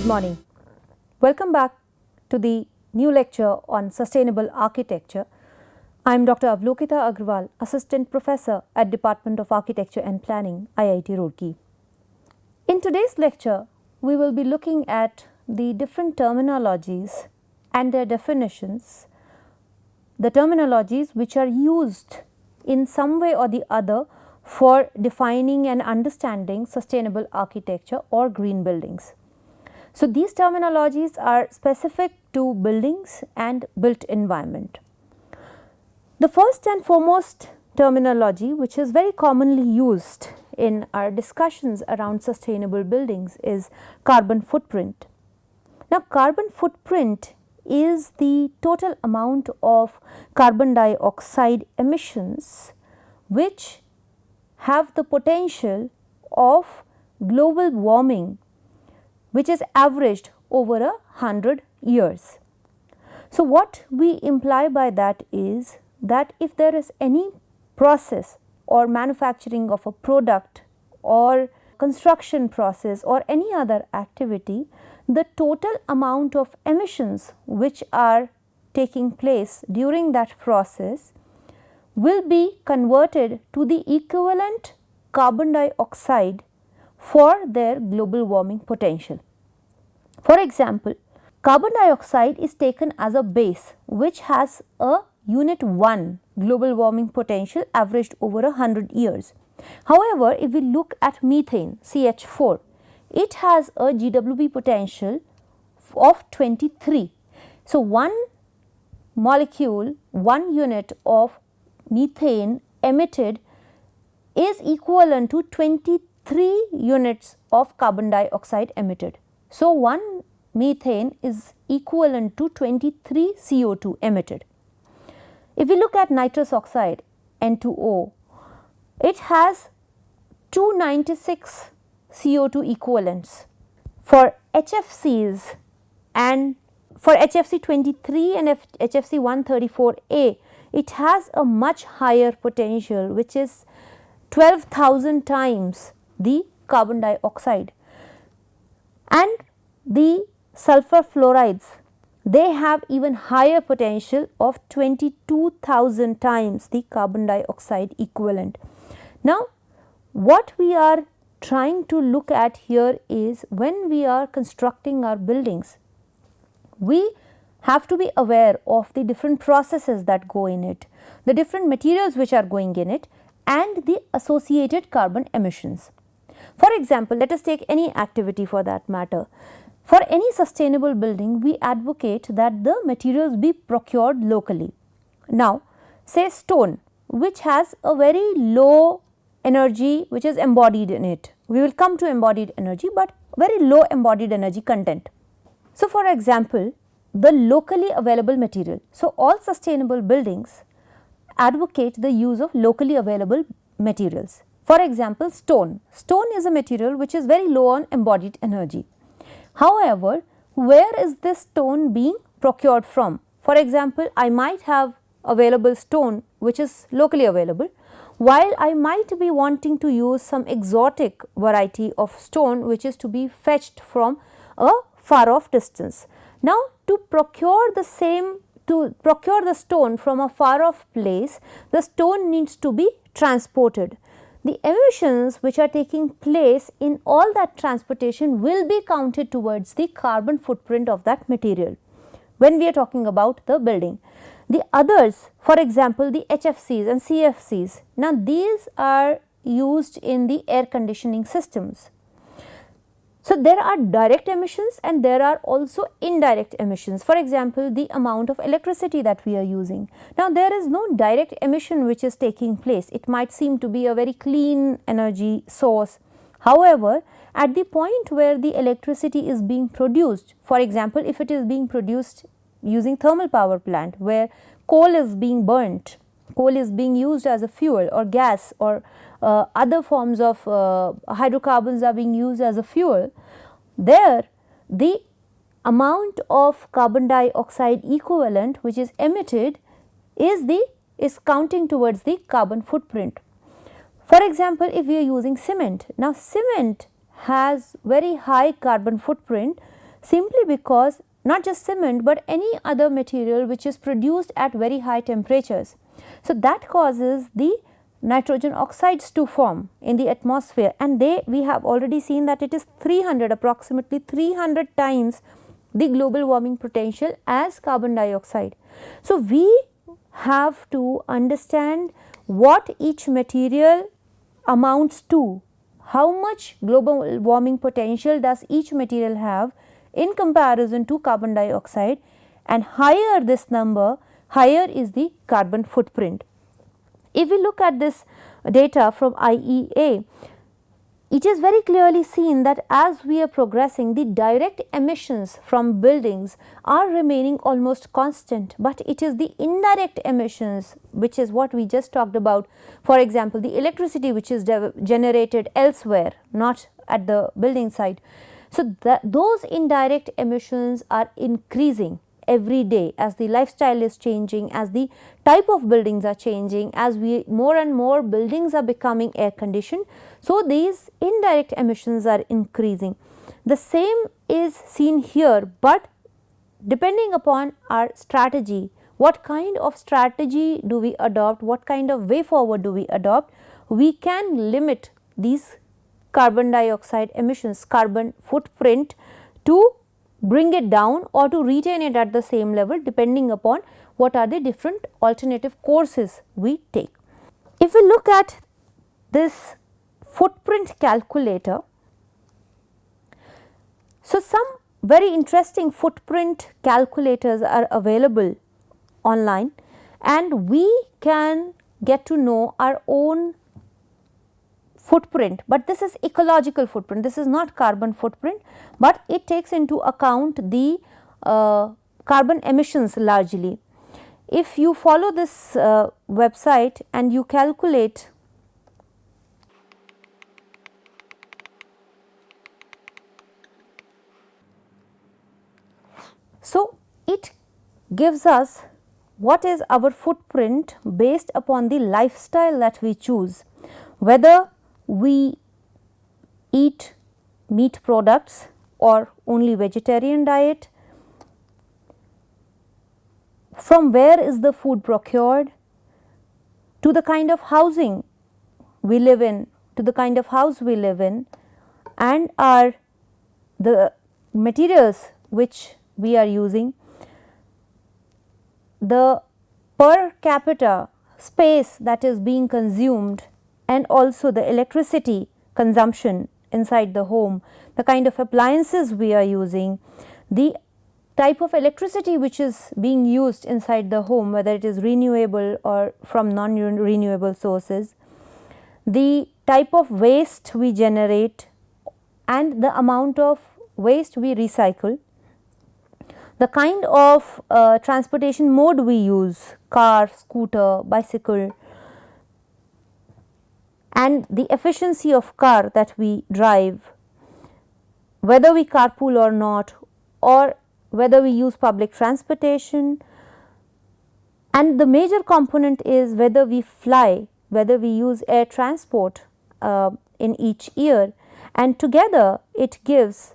morning. Welcome back to the new lecture on sustainable architecture. I am Dr. Avlokita Agrawal, Assistant Professor at Department of Architecture and Planning, IIT Roorkee. In today's lecture, we will be looking at the different terminologies and their definitions, the terminologies which are used in some way or the other for defining and understanding sustainable architecture or green buildings. So, these terminologies are specific to buildings and built environment. The first and foremost terminology which is very commonly used in our discussions around sustainable buildings is carbon footprint. Now, carbon footprint is the total amount of carbon dioxide emissions which have the potential of global warming which is averaged over 100 years. So, what we imply by that is that if there is any process or manufacturing of a product or construction process or any other activity, the total amount of emissions which are taking place during that process will be converted to the equivalent carbon dioxide for their global warming potential. For example, carbon dioxide is taken as a base which has a unit 1 global warming potential averaged over 100 years. However, if we look at methane CH4, it has a GWP potential of 23. So, one molecule, 1 unit of methane emitted is equivalent to 23 units of carbon dioxide emitted. So, 1 methane is equivalent to 23 CO2 emitted. If we look at nitrous oxide N2O, it has 296 CO2 equivalents. For HFCs and for HFC 23 and HFC 134A, it has a much higher potential which is 12,000 times the carbon dioxide. And the sulfur fluorides, they have even higher potential of 22,000 times the carbon dioxide equivalent. Now, what we are trying to look at here is when we are constructing our buildings, we have to be aware of the different processes that go in it, the different materials which are going in it and the associated carbon emissions. For example, let us take any activity for that matter. For any sustainable building, we advocate that the materials be procured locally. Now, say stone which has a very low energy which is embodied in it. We will come to embodied energy, but very low embodied energy content. So, for example, the locally available material. So, all sustainable buildings advocate the use of locally available materials. For example, stone. Stone is a material which is very low on embodied energy. However, where is this stone being procured from? For example, I might have available stone which is locally available, while I might be wanting to use some exotic variety of stone which is to be fetched from a far off distance. Now, to procure the stone from a far off place, the stone needs to be transported. The emissions which are taking place in all that transportation will be counted towards the carbon footprint of that material when we are talking about the building. The others, for example, the HFCs and CFCs, now these are used in the air conditioning systems. So, there are direct emissions and there are also indirect emissions. For example, the amount of electricity that we are using. Now, there is no direct emission which is taking place. It might seem to be a very clean energy source. However, at the point where the electricity is being produced, for example, if it is being produced using thermal power plant where coal is being burnt, coal is being used as a fuel or gas or other forms of hydrocarbons are being used as a fuel, there the amount of carbon dioxide equivalent which is emitted is counting towards the carbon footprint. For example, if we are using cement, now cement has very high carbon footprint simply because not just cement but any other material which is produced at very high temperatures. So, that causes the nitrogen oxides to form in the atmosphere, and we have already seen that it is 300, approximately 300 times the global warming potential as carbon dioxide. So, we have to understand what each material amounts to, how much global warming potential does each material have in comparison to carbon dioxide, and higher this number, higher is the carbon footprint. If we look at this data from IEA, it is very clearly seen that as we are progressing, the direct emissions from buildings are remaining almost constant, but it is the indirect emissions which is what we just talked about. For example, the electricity which is generated elsewhere, not at the building site. So, those indirect emissions are increasing every day as the lifestyle is changing, as the type of buildings are changing, as more and more buildings are becoming air conditioned. So, these indirect emissions are increasing. The same is seen here, but depending upon our strategy, what kind of strategy do we adopt, what kind of way forward do we adopt, we can limit these carbon dioxide emissions, carbon footprint, to bring it down or to retain it at the same level, depending upon what are the different alternative courses we take. If we look at this footprint calculator, so some very interesting footprint calculators are available online, and we can get to know our own footprint, but this is ecological footprint, this is not carbon footprint, but it takes into account the carbon emissions largely. If you follow this website and you calculate, so it gives us what is our footprint based upon the lifestyle that we choose, whether we eat meat products or only vegetarian diet, from where is the food procured, to the kind of housing we live in, to the kind of house we live in, and are the materials which we are using, the per capita space that is being consumed, and also the electricity consumption inside the home, the kind of appliances we are using, the type of electricity which is being used inside the home, whether it is renewable or from non-renewable sources, the type of waste we generate and the amount of waste we recycle, the kind of transportation mode we use, car, scooter, bicycle, and the efficiency of car that we drive, whether we carpool or not, or whether we use public transportation, and the major component is whether we fly, whether we use air transport in each year, and together it gives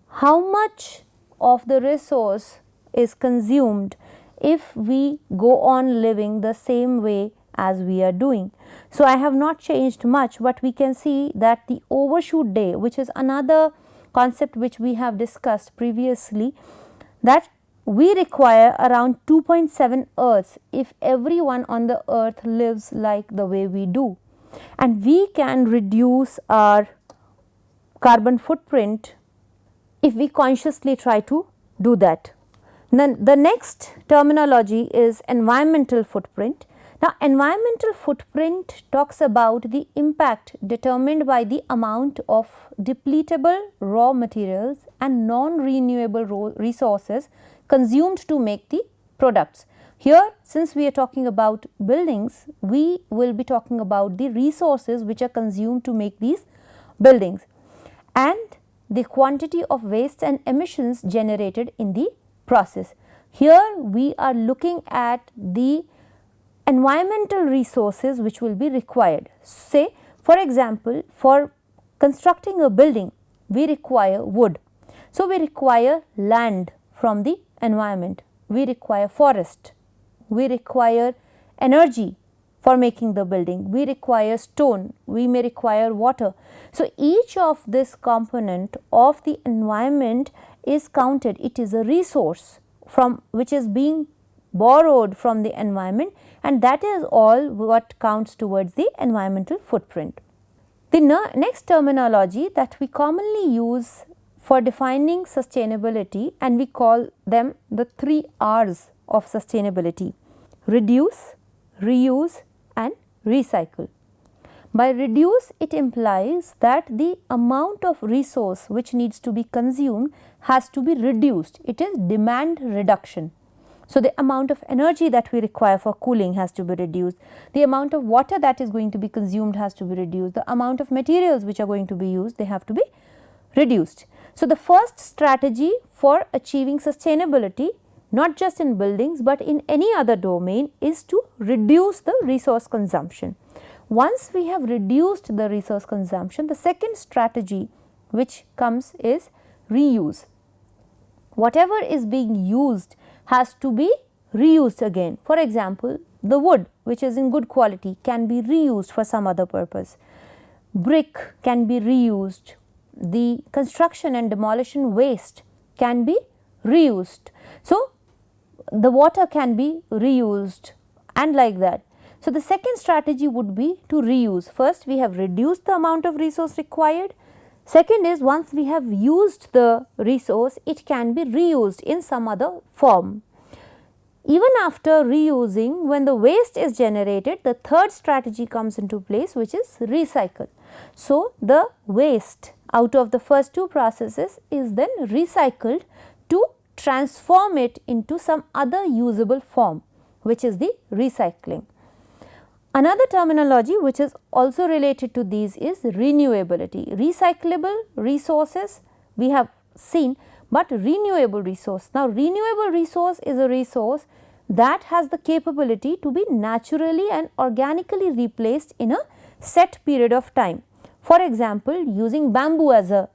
how much of the resource is consumed if we go on living the same way as we are doing. So, I have not changed much, but we can see that the overshoot day, which is another concept which we have discussed previously, that we require around 2.7 earths if everyone on the earth lives like the way we do, and we can reduce our carbon footprint if we consciously try to do that. Then the next terminology is environmental footprint. Now, environmental footprint talks about the impact determined by the amount of depletable raw materials and non-renewable resources consumed to make the products. Here, since we are talking about buildings, we will be talking about the resources which are consumed to make these buildings and the quantity of waste and emissions generated in the process. Here, we are looking at the environmental resources which will be required. Say, for example, for constructing a building, we require wood. So, we require land from the environment, we require forest, we require energy for making the building, we require stone, we may require water. So, each of this component of the environment is counted, it is a resource from which is being borrowed from the environment, and that is all what counts towards the environmental footprint. The next terminology that we commonly use for defining sustainability, and we call them the 3 R's of sustainability: reduce, reuse and recycle. By reduce, it implies that the amount of resource which needs to be consumed has to be reduced, it is demand reduction. So, the amount of energy that we require for cooling has to be reduced, the amount of water that is going to be consumed has to be reduced, the amount of materials which are going to be used, they have to be reduced. So, the first strategy for achieving sustainability, not just in buildings but in any other domain, is to reduce the resource consumption. Once we have reduced the resource consumption, the second strategy which comes is reuse. Whatever is being used has to be reused again. For example, the wood which is in good quality can be reused for some other purpose. Brick can be reused. The construction and demolition waste can be reused. So, the water can be reused and like that. So, the second strategy would be to reuse. First, we have reduced the amount of resource required. Second is, once we have used the resource, it can be reused in some other form. Even after reusing, when the waste is generated, the third strategy comes into place, which is recycle. So, the waste out of the first 2 processes is then recycled to transform it into some other usable form, which is the recycling. Another terminology which is also related to these is renewability. Recyclable resources we have seen, but renewable resource. Now, renewable resource is a resource that has the capability to be naturally and organically replaced in a set period of time. For example, using bamboo as a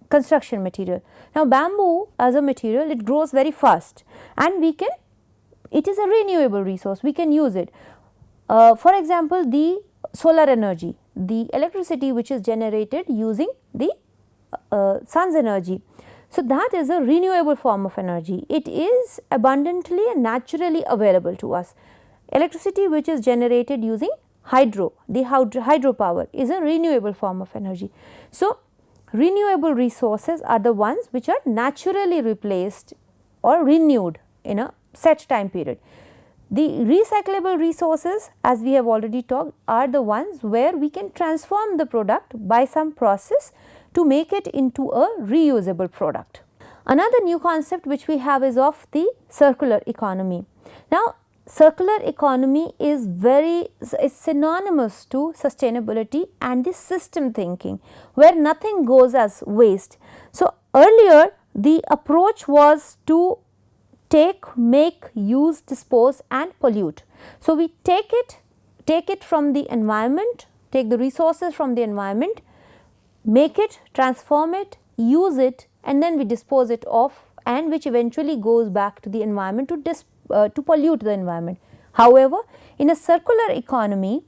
construction material. Now, bamboo as a material, it grows very fast and it is a renewable resource, we can use it. For example, the solar energy, the electricity which is generated using the sun's energy. So, that is a renewable form of energy. It is abundantly and naturally available to us. Electricity which is generated using hydro, the hydropower is a renewable form of energy. So, renewable resources are the ones which are naturally replaced or renewed in a set time period. The recyclable resources, as we have already talked, are the ones where we can transform the product by some process to make it into a reusable product. Another new concept which we have is of the circular economy. Now, circular economy is synonymous to sustainability and the system thinking, where nothing goes as waste. So, earlier the approach was to take, make, use, dispose and pollute. So, we take it from the environment, take the resources from the environment, make it, transform it, use it, and then we dispose it off, and which eventually goes back to the environment to pollute the environment. However, in a circular economy,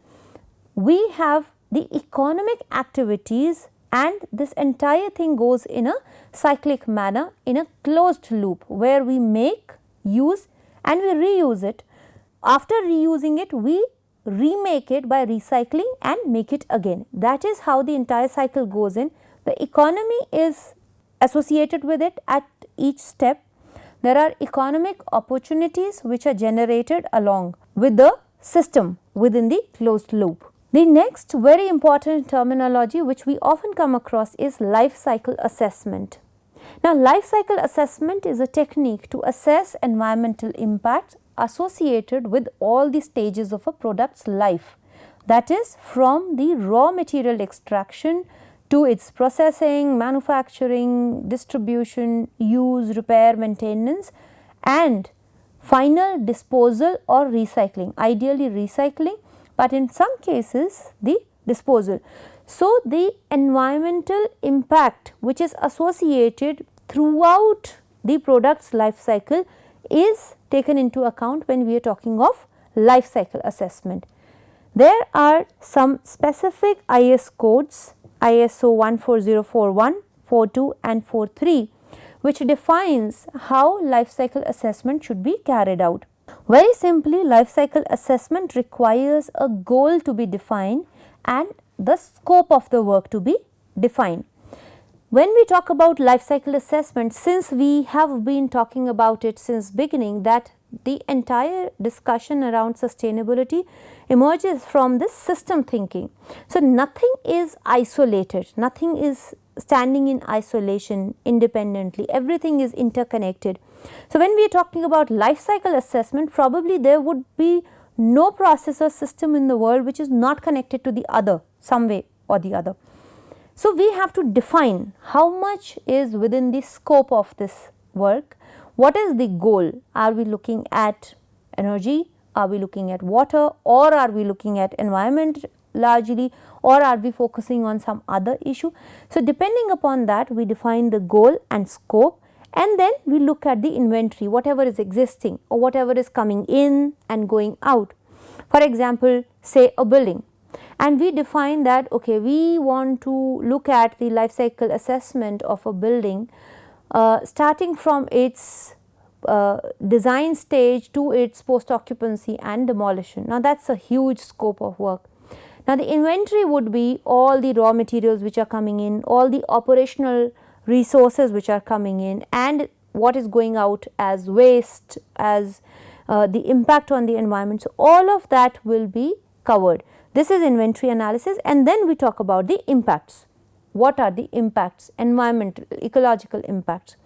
we have the economic activities and this entire thing goes in a cyclic manner, in a closed loop, where we make, use and we reuse it. After reusing it, we remake it by recycling and make it again. That is how the entire cycle goes in. The economy is associated with it at each step. There are economic opportunities which are generated along with the system within the closed loop. The next very important terminology which we often come across is life cycle assessment. Now, life cycle assessment is a technique to assess environmental impact associated with all the stages of a product's life, that is from the raw material extraction to its processing, manufacturing, distribution, use, repair, maintenance and final disposal or recycling, ideally recycling, but in some cases the disposal. So, the environmental impact which is associated throughout the product's life cycle is taken into account when we are talking of life cycle assessment. There are some specific IS codes, ISO 14041, 42 and 43, which defines how life cycle assessment should be carried out. Very simply, life cycle assessment requires a goal to be defined and the scope of the work to be defined. When we talk about life cycle assessment, since we have been talking about it since beginning, that the entire discussion around sustainability emerges from this system thinking. So, nothing is isolated, nothing is standing in isolation independently, everything is interconnected. So, when we are talking about life cycle assessment, probably there would be no process or system in the world which is not connected to the other some way or the other. So, we have to define how much is within the scope of this work. What is the goal? Are we looking at energy? Are we looking at water? Or are we looking at environment largely? Or are we focusing on some other issue? So, depending upon that, we define the goal and scope, and then we look at the inventory, whatever is existing or whatever is coming in and going out. For example, say a building, and we define that okay, we want to look at the life cycle assessment of a building starting from its design stage to its post occupancy and demolition. Now, that is a huge scope of work. Now, the inventory would be all the raw materials which are coming in, all the operational resources which are coming in, and what is going out as waste, as the impact on the environment. So, all of that will be covered. This is inventory analysis, and then we talk about the impacts. What are the impacts? Environmental, ecological impacts.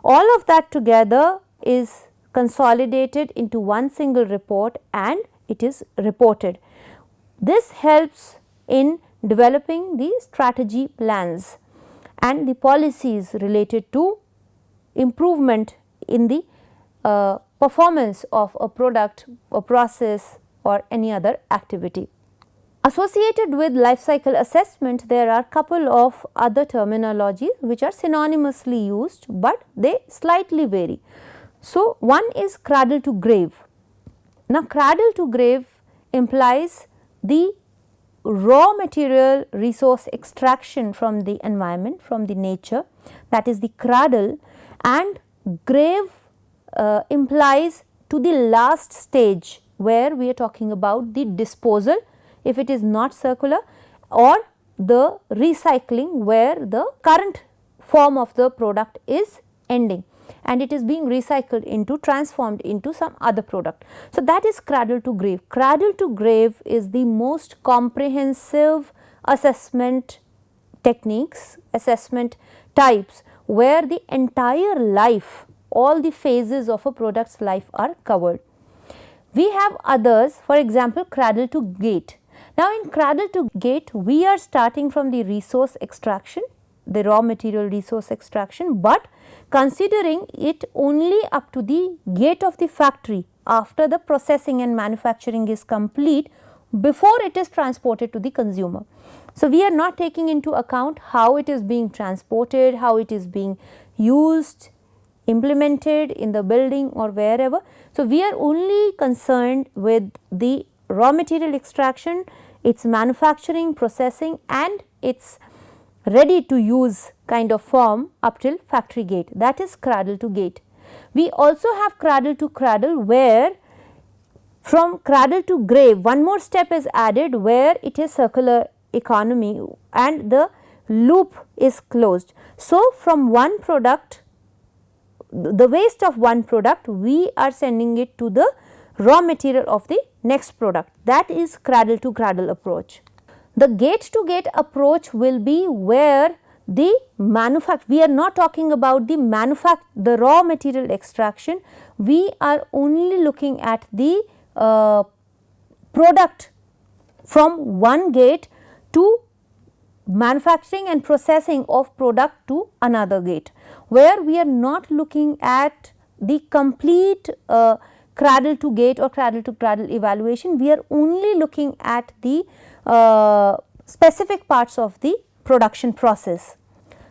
All of that together is consolidated into one single report and it is reported. This helps in developing the strategy plans and the policies related to improvement in the performance of a product, a process, or any other activity. Associated with life cycle assessment, there are couple of other terminologies which are synonymously used, but they slightly vary. So, one is cradle to grave. Now, cradle to grave implies the raw material resource extraction from the environment, from the nature, that is the cradle, and grave implies to the last stage where we are talking about the disposal, if it is not circular, or the recycling where the current form of the product is ending and it is being recycled into, transformed into some other product. So, that is cradle to grave. Cradle to grave is the most comprehensive assessment techniques, assessment types, where the entire life, all the phases of a product's life are covered. We have others, for example, cradle to gate. Now, in cradle to gate, we are starting from the resource extraction, the raw material resource extraction, but considering it only up to the gate of the factory after the processing and manufacturing is complete, before it is transported to the consumer. So, we are not taking into account how it is being transported, how it is being used, implemented in the building or wherever. So, we are only concerned with the raw material extraction, its manufacturing, processing, and its ready to use kind of form up till factory gate, that is cradle to gate. We also have cradle to cradle, where from cradle to grave one more step is added, where it is circular economy and the loop is closed. So, from one product, the waste of one product, we are sending it to the raw material of the next product, that is cradle to cradle approach. The gate to gate approach will be where the we are not talking about the raw material extraction, we are only looking at the product from one gate to manufacturing and processing of product to another gate, where we are not looking at the complete cradle to gate or cradle to cradle evaluation, we are only looking at the specific parts of the production process.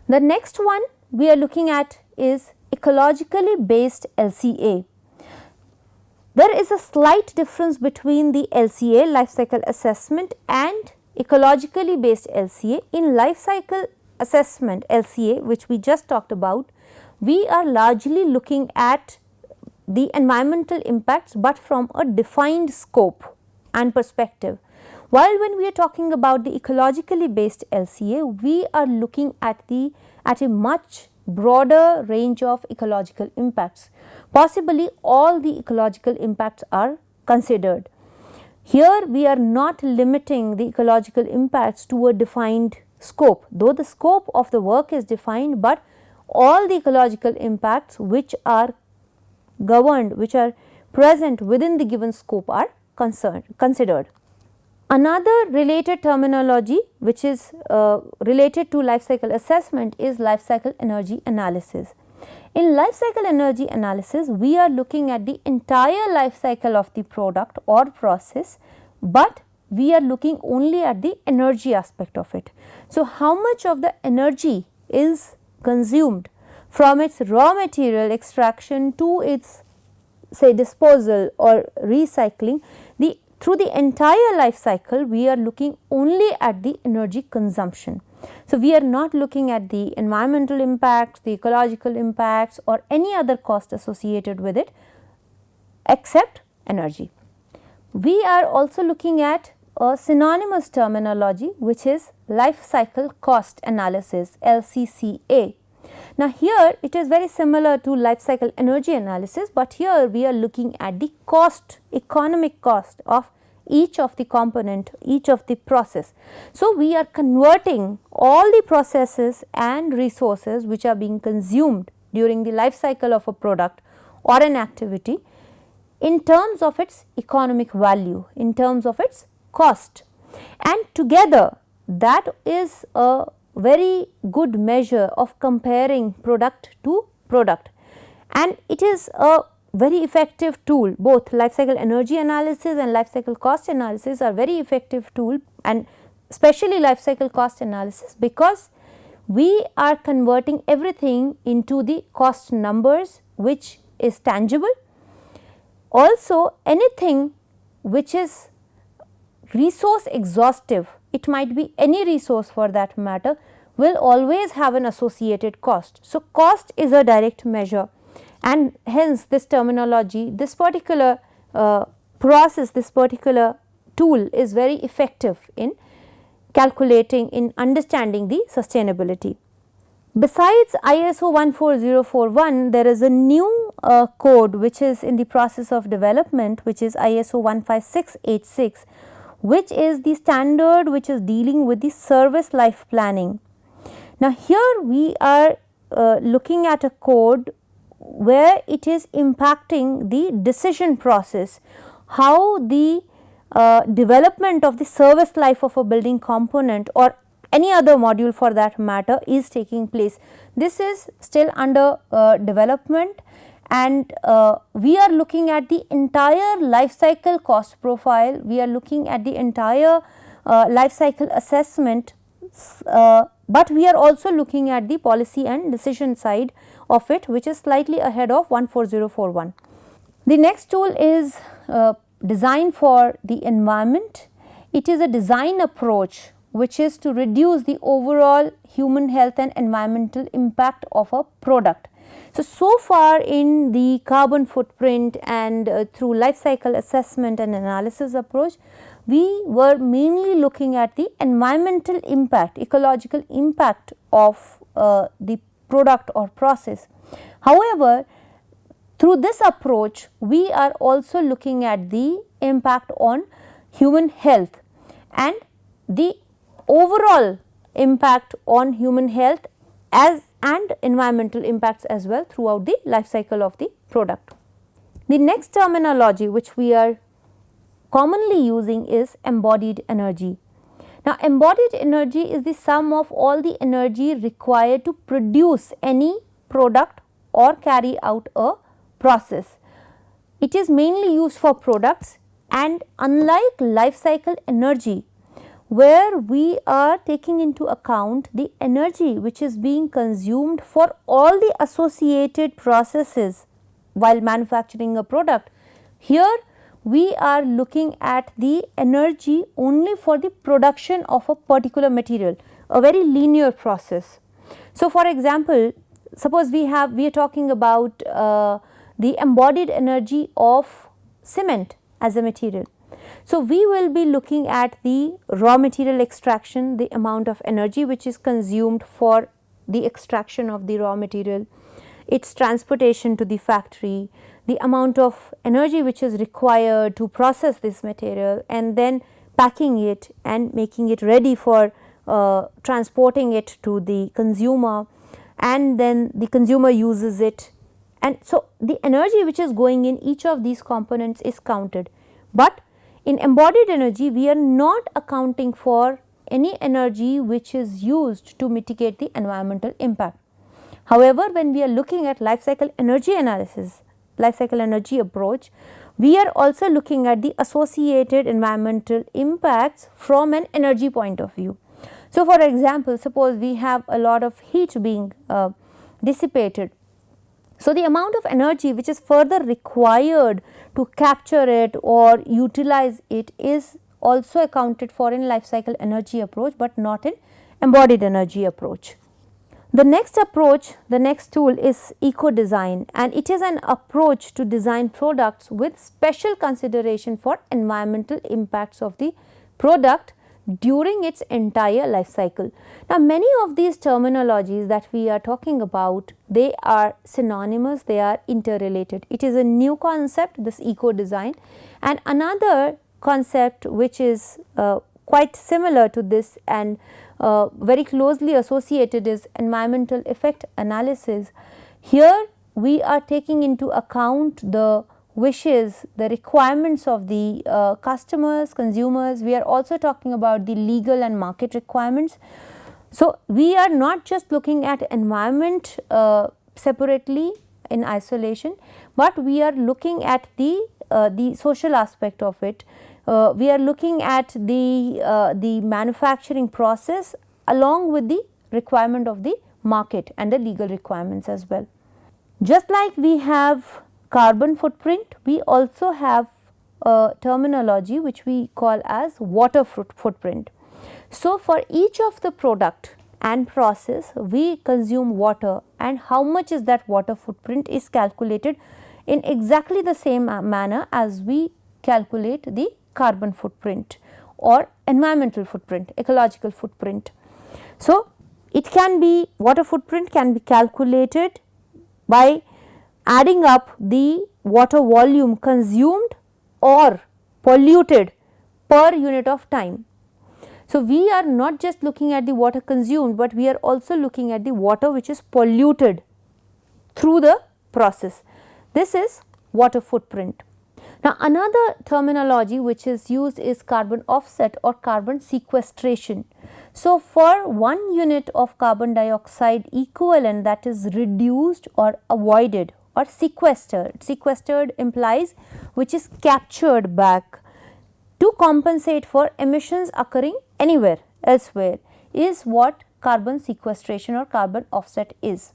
The next one we are looking at is ecologically based LCA. There is a slight difference between the LCA, life cycle assessment, and ecologically based LCA. In life cycle assessment LCA, which we just talked about, we are largely looking at the environmental impacts, but from a defined scope and perspective. While when we are talking about the ecologically based LCA, we are looking at a much broader range of ecological impacts. Possibly all the ecological impacts are considered. Here we are not limiting the ecological impacts to a defined scope, though the scope of the work is defined, but all the ecological impacts which are governed, which are present within the given scope are considered. Another related terminology which is related to life cycle assessment is life cycle energy analysis. In life cycle energy analysis, we are looking at the entire life cycle of the product or process, but we are looking only at the energy aspect of it. So, how much of the energy is consumed from its raw material extraction to its, say, disposal or recycling, through the entire life cycle we are looking only at the energy consumption. So, we are not looking at the environmental impacts, the ecological impacts, or any other cost associated with it except energy. We are also looking at a synonymous terminology which is life cycle cost analysis, LCCA. Now, here it is very similar to life cycle energy analysis, but here we are looking at the cost, economic cost of each of the component, each of the process. So, we are converting all the processes and resources which are being consumed during the life cycle of a product or an activity in terms of its economic value, in terms of its cost, and together that is a very good measure of comparing product to product, and it is a very effective tool. Both life cycle energy analysis and life cycle cost analysis are very effective tool, and especially life cycle cost analysis, because we are converting everything into the cost numbers which is tangible. Also, anything which is resource exhaustive, it might be any resource for that matter, will always have an associated cost. So, cost is a direct measure, and hence this terminology, this particular process, this particular tool is very effective in calculating, in understanding the sustainability. Besides ISO 14041, there is a new code which is in the process of development, which is ISO 15686, which is the standard which is dealing with the service life planning. Now, here we are looking at a code where it is impacting the decision process, how the development of the service life of a building component or any other module for that matter is taking place. This is still under development, and we are looking at the entire life cycle cost profile, we are looking at the entire life cycle assessment, but we are also looking at the policy and decision side of it, which is slightly ahead of 14041. The next tool is design for the environment. It is a design approach which is to reduce the overall human health and environmental impact of a product. So far in the carbon footprint and through life cycle assessment and analysis approach, we were mainly looking at the environmental impact, ecological impact of the product or process. However, through this approach, we are also looking at the impact on human health and the overall impact on human health and environmental impacts as well throughout the life cycle of the product. The next terminology which we are commonly using is embodied energy. Now, embodied energy is the sum of all the energy required to produce any product or carry out a process. It is mainly used for products, and unlike life cycle energy, where we are taking into account the energy which is being consumed for all the associated processes while manufacturing a product. Here we are looking at the energy only for the production of a particular material, a very linear process. So, for example, suppose we are talking about the embodied energy of cement as a material. So, we will be looking at the raw material extraction, the amount of energy which is consumed for the extraction of the raw material, its transportation to the factory, the amount of energy which is required to process this material, and then packing it and making it ready for transporting it to the consumer, and then the consumer uses it. And so, the energy which is going in each of these components is counted, but in embodied energy we are not accounting for any energy which is used to mitigate the environmental impact. However, when we are looking at life cycle energy analysis, life cycle energy approach, we are also looking at the associated environmental impacts from an energy point of view. So, for example, suppose we have a lot of heat being dissipated. So, the amount of energy which is further required to capture it or utilize it is also accounted for in life cycle energy approach, but not in embodied energy approach. The next approach, the next tool is eco design, and it is an approach to design products with special consideration for environmental impacts of the product during its entire life cycle. Now, many of these terminologies that we are talking about, they are synonymous, they are interrelated. It is a new concept, this eco design, and another concept which is quite similar to this and very closely associated is environmental effect analysis. Here we are taking into account the wishes, the requirements of the customers, consumers. We are also talking about the legal and market requirements. So, we are not just looking at environment separately in isolation, but we are looking at the social aspect of it. We are looking at the manufacturing process along with the requirement of the market and the legal requirements as well. Just like we have carbon footprint, we also have a terminology which we call as water footprint. So, for each of the product and process we consume water, and how much is that water footprint is calculated in exactly the same manner as we calculate the carbon footprint or environmental footprint, ecological footprint. So, it can be, water footprint can be calculated by adding up the water volume consumed or polluted per unit of time. So, we are not just looking at the water consumed, but we are also looking at the water which is polluted through the process. This is water footprint. Now, another terminology which is used is carbon offset or carbon sequestration. So, for 1 unit of carbon dioxide equivalent that is reduced or avoided or sequestered, sequestered implies which is captured back to compensate for emissions occurring anywhere elsewhere, is what carbon sequestration or carbon offset is.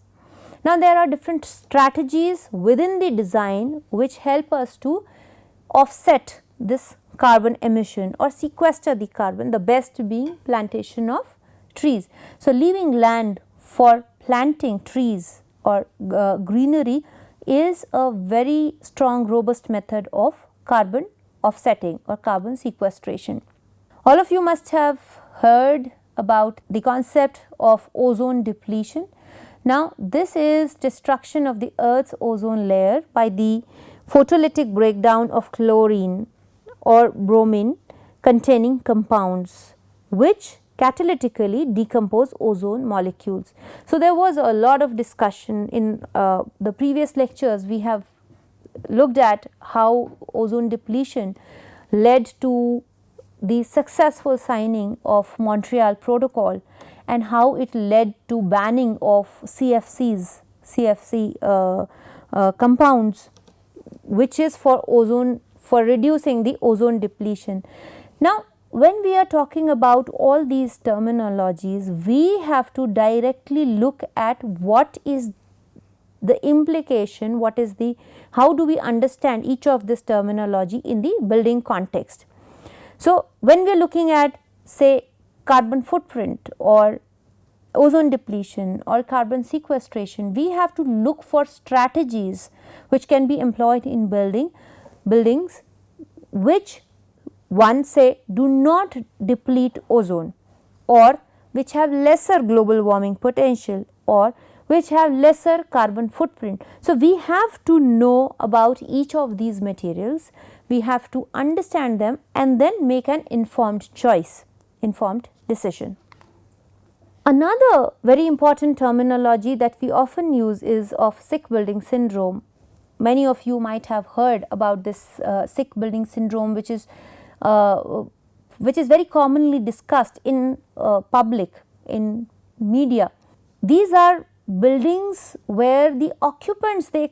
Now, there are different strategies within the design which help us to offset this carbon emission or sequester the carbon, the best being plantation of trees. So, leaving land for planting trees or greenery is a very strong robust method of carbon offsetting or carbon sequestration. All of you must have heard about the concept of ozone depletion. Now, this is destruction of the Earth's ozone layer by the photolytic breakdown of chlorine or bromine containing compounds which catalytically decompose ozone molecules. So, there was a lot of discussion in the previous lectures. We have looked at how ozone depletion led to the successful signing of Montreal Protocol and how it led to banning of CFC compounds, which is for ozone, for reducing the ozone depletion. Now, when we are talking about all these terminologies, we have to directly look at what is the implication, what is the, how do we understand each of this terminology in the building context. So, when we are looking at say carbon footprint or ozone depletion or carbon sequestration, we have to look for strategies which can be employed in buildings which one say do not deplete ozone, or which have lesser global warming potential, or which have lesser carbon footprint. So, we have to know about each of these materials, we have to understand them and then make an informed choice, informed decision. Another very important terminology that we often use is of sick building syndrome. Many of you might have heard about this sick building syndrome, which is very commonly discussed in public, in media. These are buildings where the occupants they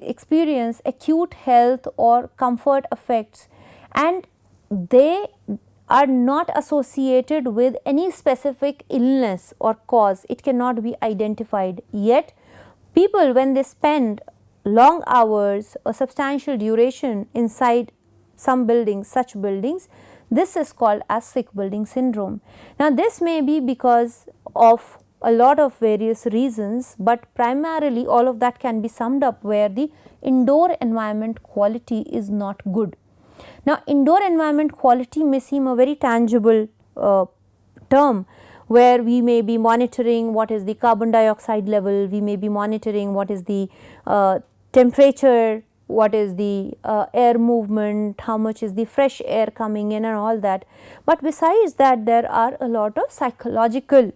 experience acute health or comfort effects, and they are not associated with any specific illness or cause. It cannot be identified. Yet people, when they spend long hours or substantial duration inside some buildings, such buildings, this is called as sick building syndrome. Now, this may be because of a lot of various reasons, but primarily all of that can be summed up where the indoor environment quality is not good. Now, indoor environment quality may seem a very tangible term, where we may be monitoring what is the carbon dioxide level, we may be monitoring what is the temperature, what is the air movement, how much is the fresh air coming in and all that. But besides that, there are a lot of psychological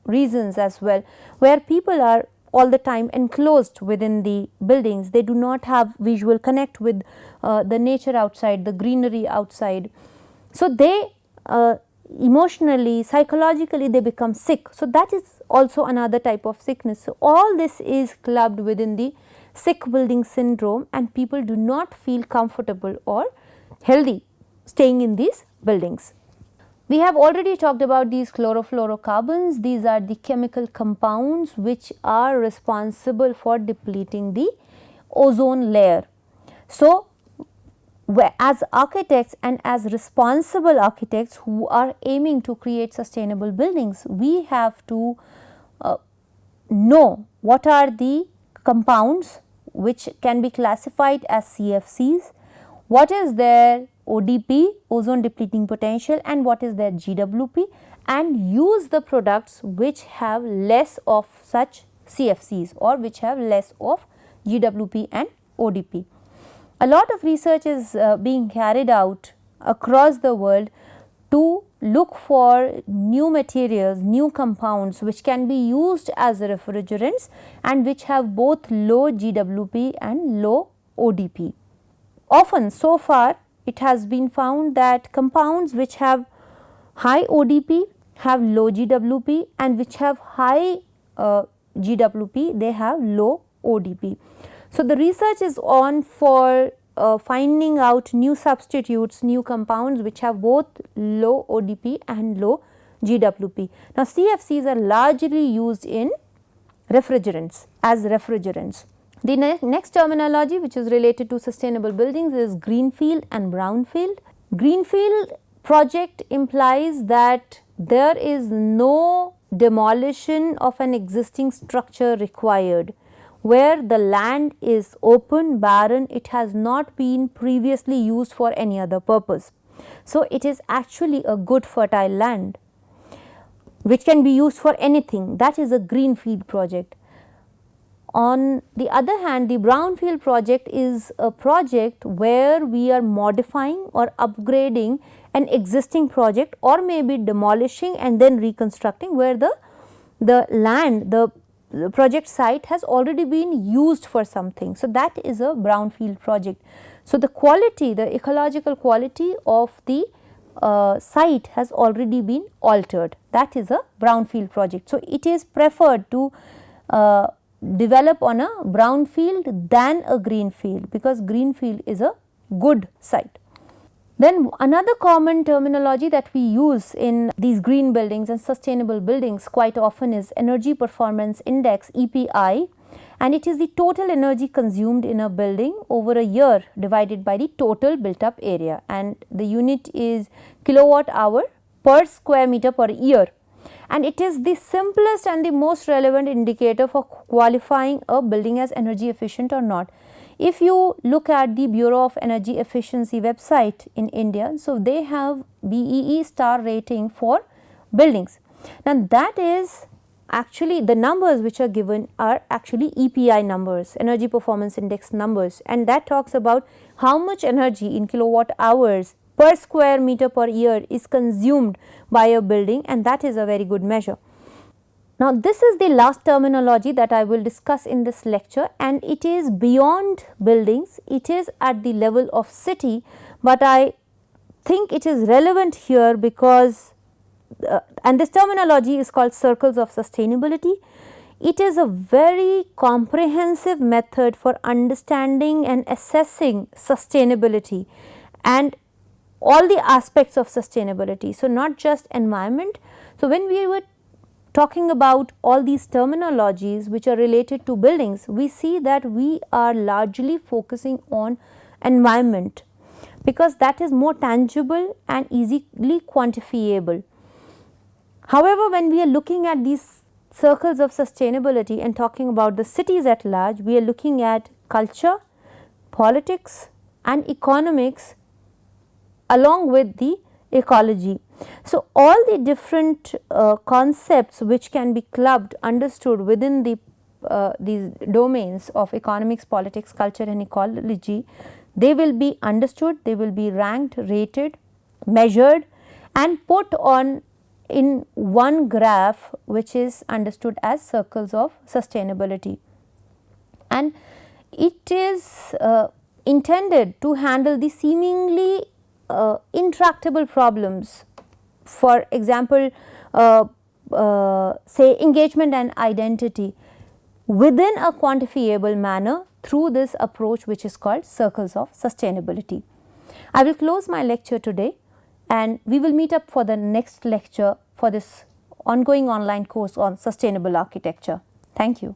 reasons as well, where people are all the time enclosed within the buildings. They do not have visual connect with the nature outside, the greenery outside. So, they emotionally, psychologically they become sick. So, that is also another type of sickness. So, all this is clubbed within the sick building syndrome, and people do not feel comfortable or healthy staying in these buildings. We have already talked about these chlorofluorocarbons. These are the chemical compounds which are responsible for depleting the ozone layer. So, as architects and as responsible architects who are aiming to create sustainable buildings, we have to know what are the compounds which can be classified as CFCs, what is their ODP, ozone depleting potential, and what is their GWP, and use the products which have less of such CFCs or which have less of GWP and ODP. A lot of research is being carried out across the world to look for new materials, new compounds which can be used as refrigerants and which have both low GWP and low ODP. Often so far it has been found that compounds which have high ODP have low GWP, and which have high GWP they have low ODP. So, the research is on for finding out new substitutes, new compounds which have both low ODP and low GWP. Now, CFCs are largely used in refrigerants, as refrigerants. The next terminology which is related to sustainable buildings is greenfield and brownfield. Greenfield project implies that there is no demolition of an existing structure required, where the land is open, barren, it has not been previously used for any other purpose. So, it is actually a good fertile land which can be used for anything. That is a greenfield project. On the other hand, the brownfield project is a project where we are modifying or upgrading an existing project, or maybe demolishing and then reconstructing, where the land, the project site has already been used for something. So, that is a brownfield project. So, the quality, the ecological quality of the site has already been altered. That is a brownfield project. So, it is preferred to develop on a brownfield than a greenfield, because greenfield is a good site. Then another common terminology that we use in these green buildings and sustainable buildings quite often is Energy Performance Index, EPI, and it is the total energy consumed in a building over a year divided by the total built up area, and the unit is kilowatt hour per square meter per year, and it is the simplest and the most relevant indicator for qualifying a building as energy efficient or not. If you look at the Bureau of Energy Efficiency website in India, so they have BEE star rating for buildings. Now that is actually the numbers which are given are actually EPI numbers, Energy Performance Index numbers, and that talks about how much energy in kilowatt hours per square meter per year is consumed by a building, and that is a very good measure. Now this is the last terminology that I will discuss in this lecture, and it is beyond buildings, it is at the level of city, but I think it is relevant here because and this terminology is called circles of sustainability. It is a very comprehensive method for understanding and assessing sustainability and all the aspects of sustainability. So not just environment. So when we were talking about all these terminologies which are related to buildings, we see that we are largely focusing on environment because that is more tangible and easily quantifiable. However, when we are looking at these circles of sustainability and talking about the cities at large, we are looking at culture, politics and economics along with the ecology. So, all the different concepts which can be clubbed, understood within these domains of economics, politics, culture and ecology, they will be understood, they will be ranked, rated, measured and put on in one graph which is understood as circles of sustainability. And it is intended to handle the seemingly intractable problems. For example, say engagement and identity within a quantifiable manner through this approach which is called circles of sustainability. I will close my lecture today and we will meet up for the next lecture for this ongoing online course on sustainable architecture. Thank you.